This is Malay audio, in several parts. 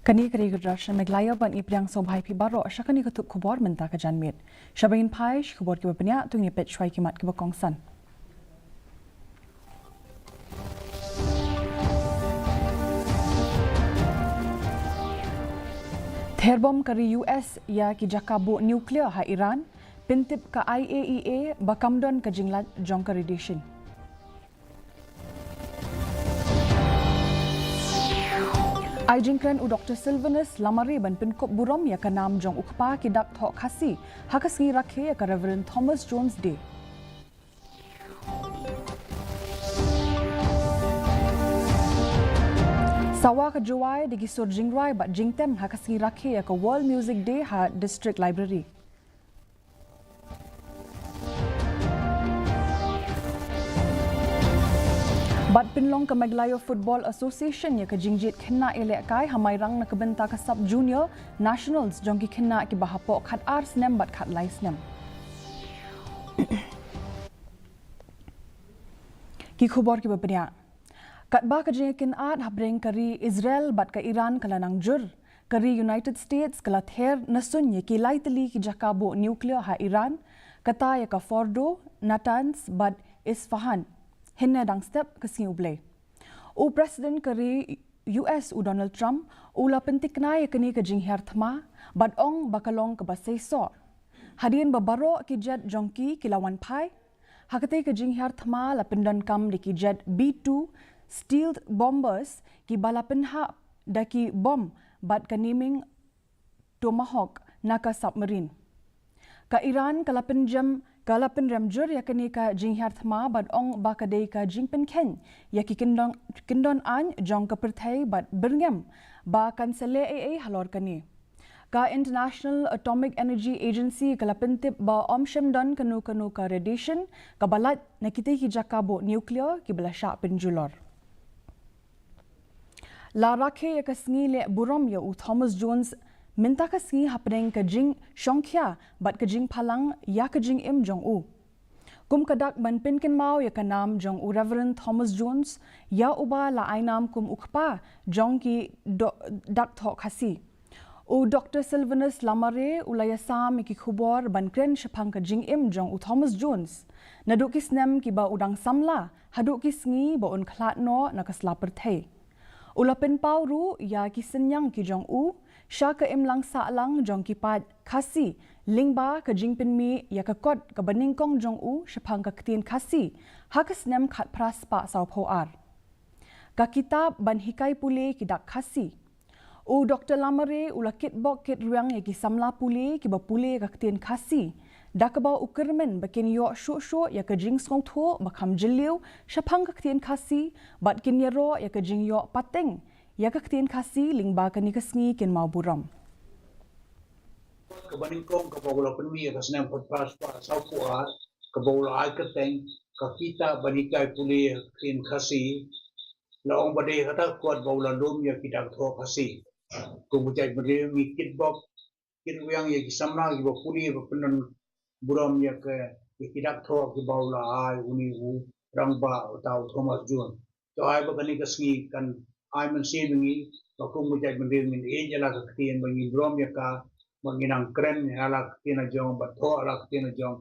Kani kari Rasha MEGHALAYA ban ipriang sobhai pi baro syakani ketuk kubor menta ke janmit. Syabangin paish kubor kiba penyak tu ngipet syuai kimat kiba kongsan. Terbom kari US ya ki jakabu nuklear ha Iran, pintip ke IAEA bakamdon ke jinglat jong ke radiation. Aijingkran u Dr. Sylvanus Lamari ban pinkop burom ya kanam jong ukpa ki dak thok khasi hakasngi rakhe ya ka Reverend Thomas Jones Day. Sawa ka Juwai di gisur jingrai bat jingtem hakasngi rakhe ya ka World Music Day ha District Library. Bat pinlong ke MEGHALAYA Football Association ya ke jingjit kena elek kai hamai rang na kebenta ke sub junior nationals jongki kena ki bahapok khat ars nem bat khat lais nem. Ki khubor ki bapnya. Kat ba ke jinkin art habreng kari Israel bat ke Iran kala nang jur kari United States kala ther nasun ye ki laitli ki jakabo nuclear ha Iran kata ya ka Fordo Natanz bat Isfahan hinna dang step ke sing ublay. U President kari US u Donald Trump ula pentik na ya kini ke jingher thma bad ong bakalong ke basay sor. Hadian babaro ki jet jongki kilawan pai. Hakate ke jingher thma la pendan kam di ki jet B2 stealth bombers ki balapen ha daki bom bad kaniming Tomahawk naka submarine. Ka Iran kalapen ramjur ya kini ka jinghyar thma bad ong bakadei ka jingpen ken ya ki kindon an jong ka perthai bad berngem ba kansele halor kani. Ka International Atomic Energy Agency kalapen tip ba omshem don kanu ka radiation ka balat nakite ki jakabo nuclear ki belasha penjulor. La rakhe ya kasngi le burom ya u Thomas Jones minta ka singi hapneng ka jing shongkya bat ka jing phalang ya ka jing im jong u kum kadak ban pinkin mau ya ka nam jong u Reverend Thomas Jones ya uba la ainam kum ukpa jong ki dak thok khasi u Dr. Sylvanus Lamare ulaya sam ki khubor ban kren shaphang ka jing im jong u Thomas Jones naduk kis nem ki ba udang samla haduk kis ngi ba un khlat no nakasla perthai ulapin pau ru ya ki senyang ki jong u sya ke im lang sa lang jong ki pat KHASI lingba ke jingpin mi ya ka kot ke baningkong jong u shapang ka ktin KHASI hakas nem khat pras pa sau pho ar ka kitab ban hikai pule ki dak KHASI u Dr. Lamare ulakit bok kit ruang ya ki samla pule ki ba pule ka ktin KHASI dakaba ukermen bakin yo shu ya ka jing song tho bakham jiliu shapang ka ktin KHASI bat kin yaro ya ka jing yo pateng ya ka ktin KHASI lingba ka ni kasngi kin mau buram ka baningkong ka bawla penmi ka snam pot pas pa sau puar ka bawla ai ka teng ka kita banikai puli ktin KHASI la ong bade hata kuat bawla dom ya kita tho KHASI ko bujai bade mi kit bok kin wiang ya kisamna ki ba puli ba penan buram ya ke kita tho ki bawla ai uni u rangba tau Thomas Jones to ai ba kani kasngi kan ai man se bingi ba ko bujai bade min e jala ka ktin bangi buram ya ka manginang kren ala ktina jong ba tho ala ktina jong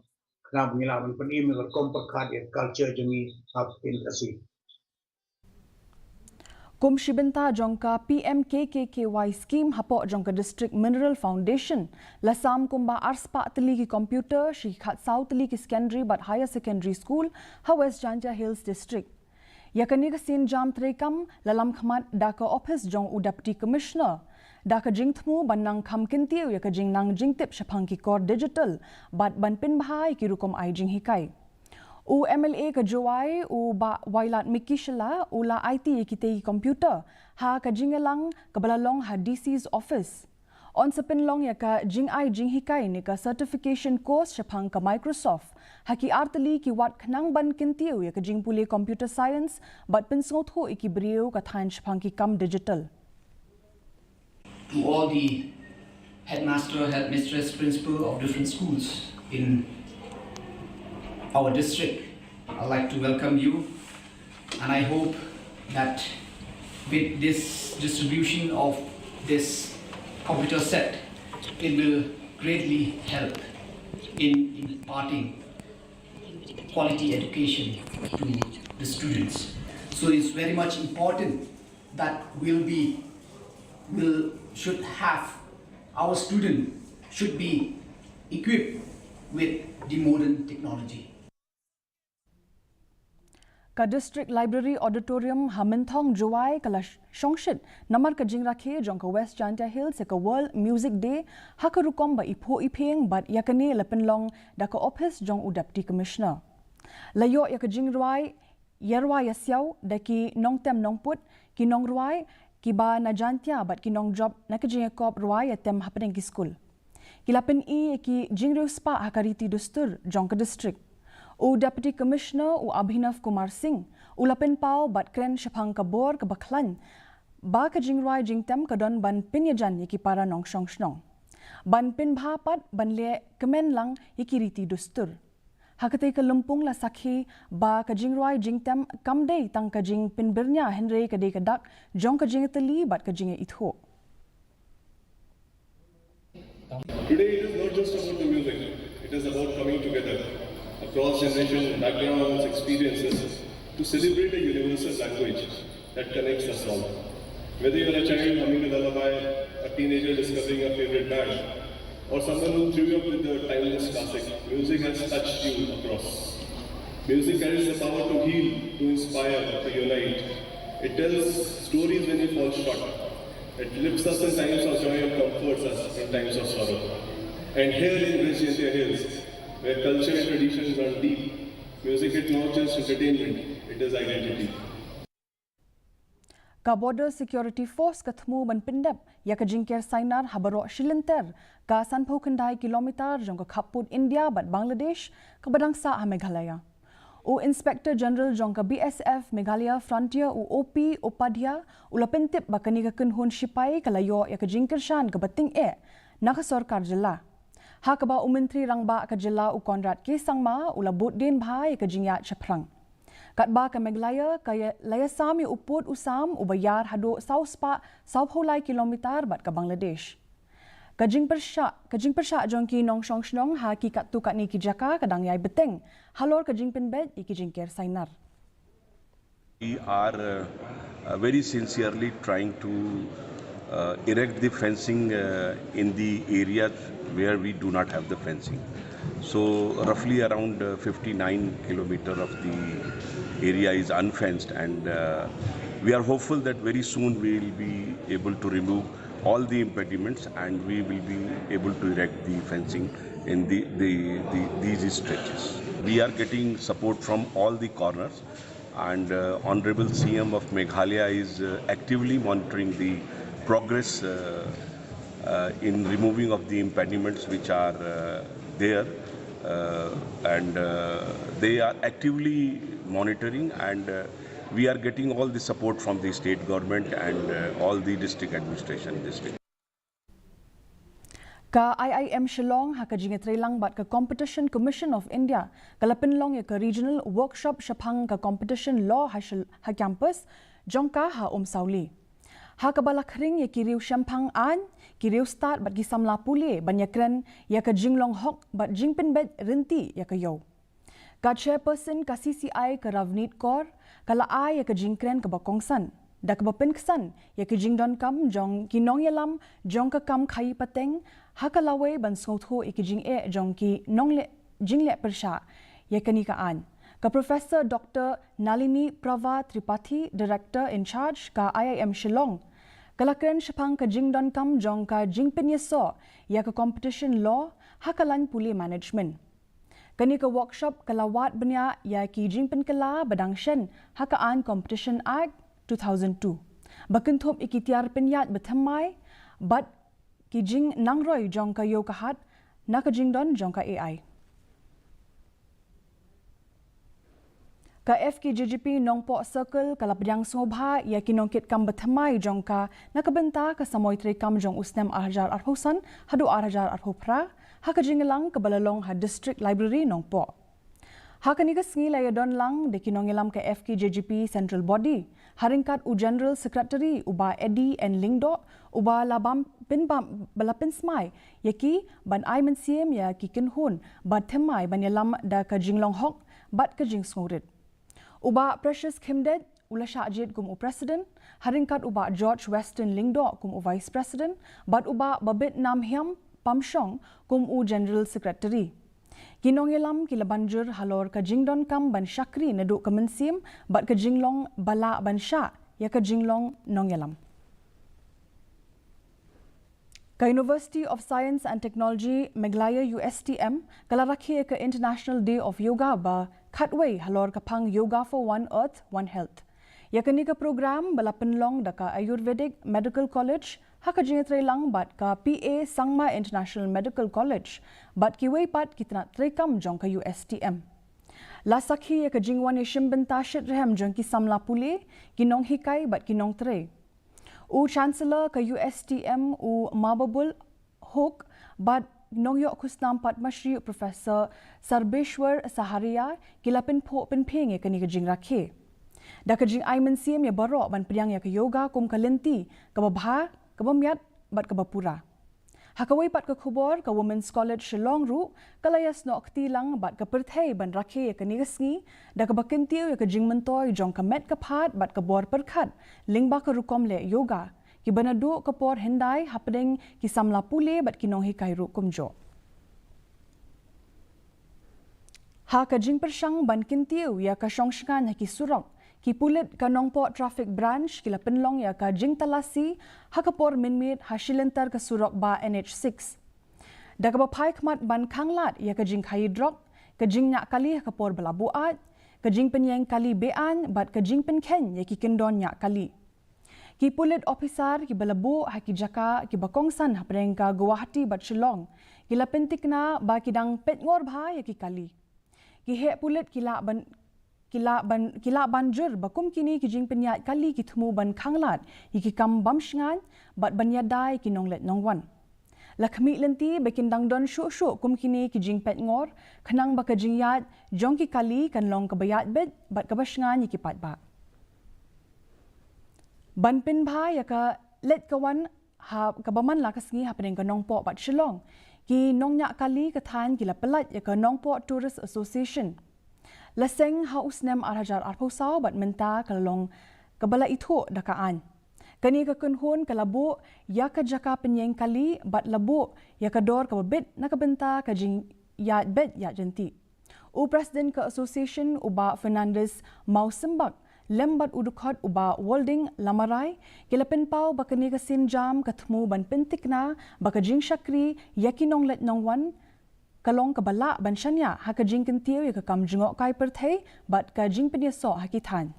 kna bungila man pani mi ko kompa khad culture jongi ap tin KHASI kum shibenta jongka PMKKKY scheme hapo jongka District Mineral Foundation lasam kumba arspa tli ki computer shi khat south tli ki secondary but higher secondary school ha West Janja Hills District yakani ka sin jam trekam lalam khmat daka office jong u deputy commissioner daka jingthmu banang kham kintiu ya ka jingnang jingtip shapang ki core digital bat banpin bahai ki rukom ai jing hikai u MLA ka Juwai u ba wailat mikishla ula IT kite computer ha ka jingelang kabalalong ha DC's office on sapinlong ya ka jing ai jing hikai ni ka certification course shapang ka Microsoft haki artali ki wat khnang ban kintiu ya ka jingpuli computer science bat pinsngo tho ikibrio ka thain shapang ki kam digital to all the headmaster, headmistress, principal of different schools in our district. I'd like to welcome you, and I hope that with this distribution of this computer set, it will greatly help in imparting quality education to the students. So it's very much important that our student should be equipped with the modern technology. Ka District Library Auditorium Hamintong Juai kala Shongshit namar ka jing rakhe jong ka West Chantia Hills ka World Music Day ha ka rukom ba ipo ipeng bat yakane lapenlong da ka office jong u Deputy Commissioner. Layo ya ka jing ruai yerwa ya siaw da ki nong tem nong put ki nong ruai ki ba na jantia bat ki nong job na ka jing kop ruai ya tem happening ki school. Kilapen ki jing ru spa ha ka riti dustur jong ka district. U Deputy Commissioner u Abhinav Kumar Singh ulapen pau bat kren shapang kabor ke baklan ba ka jingrai jingtem kadon ban pinyajan yaki para nong shong shnong ban pin bhapat ban le kemen lang yaki riti dustur hakate ka lumpung la sakhi ba ka jingrai jingtem kamdei tang ka jing pin birnya henry ka de ka dak jong ka jing tali bat ka jing itho. Today it is not just about the music, it is about coming together across generation, backgrounds, experiences to celebrate a universal language that connects us all. Whether you are a child humming a lullaby, a teenager discovering a favorite band, or someone who grew up with the timeless classic, music has touched you across. Music carries the power to heal, to inspire, to unite. It tells stories when you fall short. It lifts us in times of joy and comforts us in times of sorrow. And here in West Chantia Hills, where culture and traditions run deep, music is not just entertainment, it is identity. Ka Border Security Force kathmu ban pindap ya ka jingker sainar habaro shilenter ka sanpho kandai kilometer jong ka khaput India bat Bangladesh ka badang sa Meghalaya. U Inspector General jong ka BSF Meghalaya Frontier u OP Upadhya ulapentip bakani ka kunhun sipai kalayo ya ka jingker shan ka bating naka sarkar jilla. Hakaba Menteri Rangba ka jilla u Konrad K Sangma ulabut din bhai ka jingya chaprang. Katba ka Meghalaya ka layasami uput usam ubayar hado saupholai kilometer bat ka Bangladesh. Kajing persha jongki nong shong shnong ha ki katu kat ni ki jaka kadang yai beteng halor kajing penbet iki jingker sainar. We are very sincerely trying to erect the fencing in the areas where we do not have the fencing. So roughly around 59 kilometers of the area is unfenced, and we are hopeful that very soon we will be able to remove all the impediments and we will be able to erect the fencing in these stretches. We are getting support from all the corners, and Honorable CM of Meghalaya is actively monitoring the progress in removing of the impediments which are there, and they are actively monitoring, and we are getting all the support from the state government and all the district administration district. Ka IIM Shillong ha ka jingetre lang bat ka Competition Commission of India kalapin long ya ka regional workshop shapang ka competition law ha campus jongka ha sauli. Ha ka balakring ya kiriu shampang an kiriu start bat gisam lapule banyakren ya ka jinglong hok bat jingpin bet rinti ya ka yo. Ka chairperson ka CCI ka Ravneet Kaur kala ai ya ka jingkren ka bakongsan da ka bapinsan ya ka jingdon kam jong kinong yalam jong ka kam khai pateng ha ka lawe ban sotho ikijing jong ki nongle jingle persha ya ka an. Ka Professor Dr. Nalini Prava Tripathi, Director in Charge ka IIM Shillong, kalakren shapang ka jingdon kam jong ka jingpin yeso ya ka competition law hakalan puli management. Kani ka workshop kalawat benya ya ki jingpin kala badang shen hakaan Competition Act 2002. Bakenthop ikitiar penyat bethamai bat ki jing nangroy jong ka yo kahat naka jingdon jong ka AI. Ka FKJGP Nongpo Circle kalapjang sobha ya kinongkit kam bethamai jongka nakabenta ka samoy tre kam jong usnem 2008 hadu 2008 pra ha ka jingelang ka balalong ha District Library Nongpo. Hakani ka sngi laya don lang de kinongelam ke FKJGP Central Body. Haringkat u General Secretary uba Eddie and Lingdo uba labam pinbam balapin smai yaki ban ai mensiem ya kikin hun bad themai ban yalam da ka jinglong hok bad ka jing sngorit. Uba Precious Kimdet ula Shajid kum u President, haringkat uba George Weston Lingdo kum u Vice President, bad uba Babit Nam Hiam Pamshong kum u General Secretary. Kinongelam kila banjur halor ka jingdon kam ban Shakri naduk kemensim bat ka jinglong bala ban sha ya ka jinglong nongelam. Ka University of Science and Technology MEGHALAYA USTM kalaraki ka International Day of Yoga ba khatway halor ka pang Yoga for One Earth One Health. Ya kani ka program bala penlong da ka Ayurvedic Medical College haka jingetre lang bat ka PA Sangma International Medical College bat ki weipat kitna trekam jong ka USTM. La sakhi ka jingwan ishim bentashit rehem jong ki samla pule kinong hikai bat kinong tre. U Chancellor ka USTM u Mababul Hok bat nongyok kusnam Padma Shri Professor Sarbeshwar Saharia kilapin po penpeng ka ni ka jing rakhe. Da ka jing aimen siem ya barok ban priang ya ka yoga kum kalenti ka babha kabamiat bat kabapura. Hakawai pat ka khubor ka Women's College Shillong ru kalayas no akti lang bat ka perthei ban rakhe ka nigasngi da ka bakentiu ya ka jingmentoy jong ka met ka phat bat ka bor perkhat lingba ka rukom le yoga ki banadu ka por hendai hapdeng ki samla pule bat kinong hikai ru kumjo. Ha ka jing persang ban kintiu ya ka shongshngan ha ki surok ki pulit ka nongpo traffic branch kila penlong ya ka jing talasi hakapor minmit hasilentar ka surok ba NH6. Da ka bapai kmat ban kanglat ya ka jing hydrok ka jing nyak kali hakapor balabuat ka jing penyeng kali bean bat ka jing penken ya ki kendon nyak kali. Ki pulit officer ki balabu haki jaka ki bakongsan hapreng ka Guwahati bat Shillong kila pentikna ba kidang petngor bha ya ki kali. Ki he pulit kila banjur bakum kini ki jing penyat kali ki thumu ban khanglat ki kam bamshngan bat banyadai ki nonglet nongwan lakhmi lenti bekin dangdon shu kum kini ki jing pet ngor khnang ba ka jing yat jong ki kali kan long ka bayat bet bat ka bashngan ki pat ba ban pin bha ya ka let kawan ha ka baman la ka sngi hapeng ka nongpo bat Shillong ki nongnya kali ka than ki la pelat ya ka nongpo Tourist Association. Laseng hausnem arhajar arpusau bat menta kalong kabala itu dakaan. Kani ka kunhun kalabu ya ka jaka penyeng kali bat labu ya ka dor ka babit nakabenta ka jing ya bet ya jenti. U President ka Association uba Fernandez mau sembak lembat udukot uba Walding Lamarai kilapin pau bakani ka sinjam kathmu ban pentikna baka jing Shakri yakinong let nongwan kalong kabala ban shanya haka jing kentiu ya ka kam jingok kai perthei bat ka jing penyeso hakithan.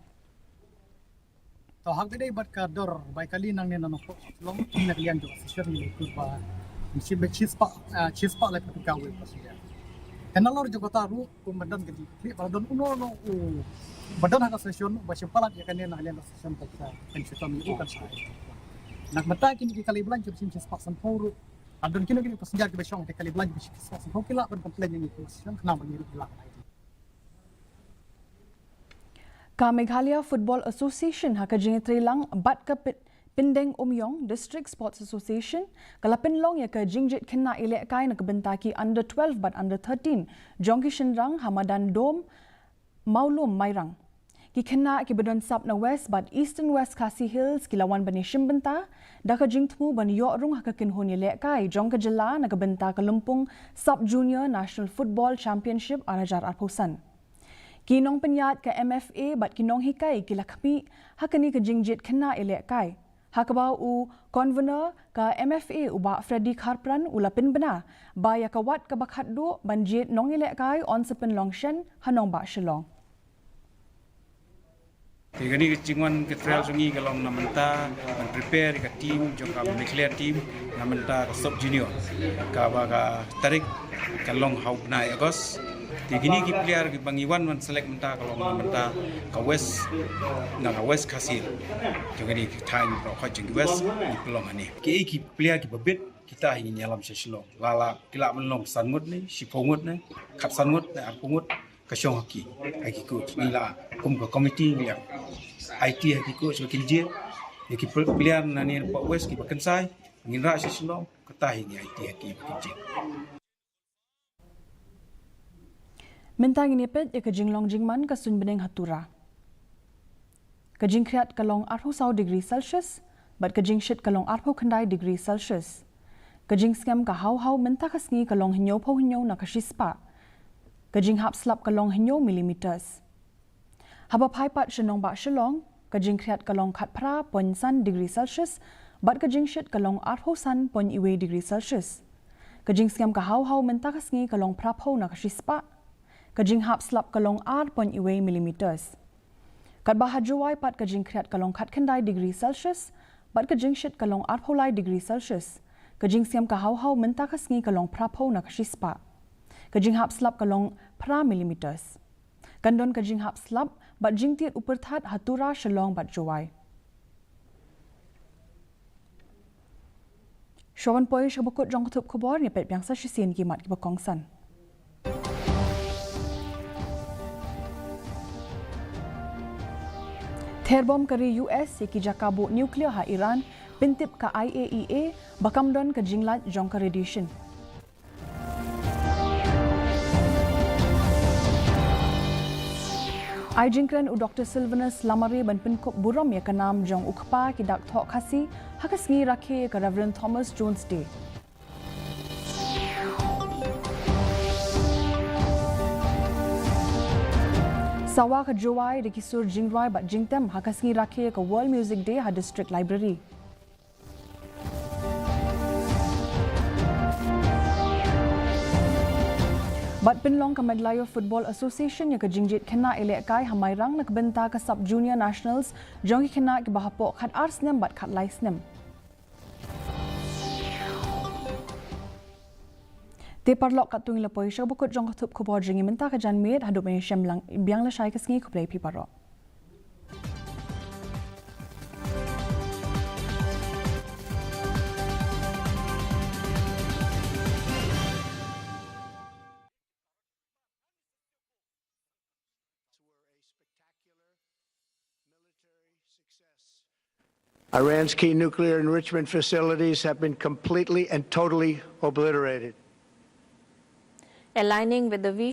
So hak dei bat ka dor bai kali nang ne no long na lian jo session ni ku pa si be chispa le ka ka we pasia. Kenalor jo kota ru ku madan gedi pri badan uno no u badan haka session ba simpalat ya kan ne na lian session ka kan session ni kan sa. Nak mata kini kali bulan jo sim chispa sampuru adon kini passenger ke besong ke kali belanja bisik so kila ban komplain yang itu siang kena bagi rupiah Ka Meghalaya Football Association haka jingetri lang bat ka Pindeng Umyong District Sports Association kalapin long ya ka jingjit kena ilek kai na kabentaki under 12 but under 13 jongki shinrang hamadan dom maulum mairang ki kena ki bedon sap na west but eastern west KHASI Hills kilawan bani shimbenta da ka jingtmu ban yo rung haka kinhun ilek kai jong ka jela na kabenta ka lumpung sub junior national football championship arajar arpusan kinong penyat ka MFA but kinong hikai kilakmi hakani ka jingjit kena ilek kai hakabau u convener ka MFA uba Freddy Kharpran ulapin bena ba ya ka wat ka bakhat do banjit nong ilek kai on sepen longshen hanong ba Shillong. Kini kecingwan ke trial sungi kalau namenta prepare ke team juga declare team namenta sub junior ka baga tarik kalong hau na Agos kini ki player ki bangiwan man select menta kalau namenta ka west KHASI juga ni time pro ka jing west ni pelong ani ki player ki babit kita ingin nyalam Shillong lala kila menlong sanmut ni sipongut ni kap sanmut ni arpungut kasyong haki haki coach nila kum ka committee ngilang IT haki coach wakil je yaki pilihan nani Pak West ki bakensai nginra sisulong katahi ni IT haki wakil je Mentang ini pet ya kejing long jingman ka sun beneng hatura. Kejing kriat kalong 40 degree Celsius, bat kejing shit kalong 40 kendai degree Celsius. Kejing skam ka hau mentah kasngi kalong hinyo pau hinyo na kashispa. Kejing hap slap kalong hinyo millimeters. Haba pai pat shenong ba shelong, kejing kriat kalong kat pra pon san degree Celsius, bat kejing shit kalong 40 san pon iwe degree Celsius. Kejing skam ka hau mentah kasngi kalong pra pau na kashispa. Kejing hap slap kalong 8.1 millimeters. Kat bahajuai pat kejing kriat kalong kat kendai degree Celsius, bat kejing shit kalong 8 degree Celsius. Kejing siam ka hau mentah kasngi kalong prapau na kashispa. Kejing hap slap kalong pra millimeters. Kandon kejing hap slap bat jing tiat uperthat hatura shalong bat juai. Shawan poi shabukut jong kutup kubor ni pet biangsa shisin kimat kibakongsan. Terbom kari US ki jakabu nuklear ha Iran pintip ka IAEA bakamdon ka jinglat jong ka radiation. Ai jingkren u Dr. Sylvanus Lamari ban pinkop buram ya kanam jong ukpa ki dak thok khasi hakasngi rakhe ka Reverend Thomas Jones Day. Sawa ka Juwai de kisur jingwai bat jingtem hakasngi rakhe ka World Music Day ha District Library. Bat pinlong ka MEGHALAYA Football Association ya ka jingjit kena elek kai hamairang nakbenta ka Sub Junior Nationals jong ki kena ki bahapok khat arsnem bat khat laisnem. Te parlok katung la poi sha bukut jong thup khobor jingi menta ka jan met hadup me shem lang biang la shai ka sngi khoplei pi parok. Iran's key nuclear enrichment facilities have been completely and totally obliterated. Aligning with the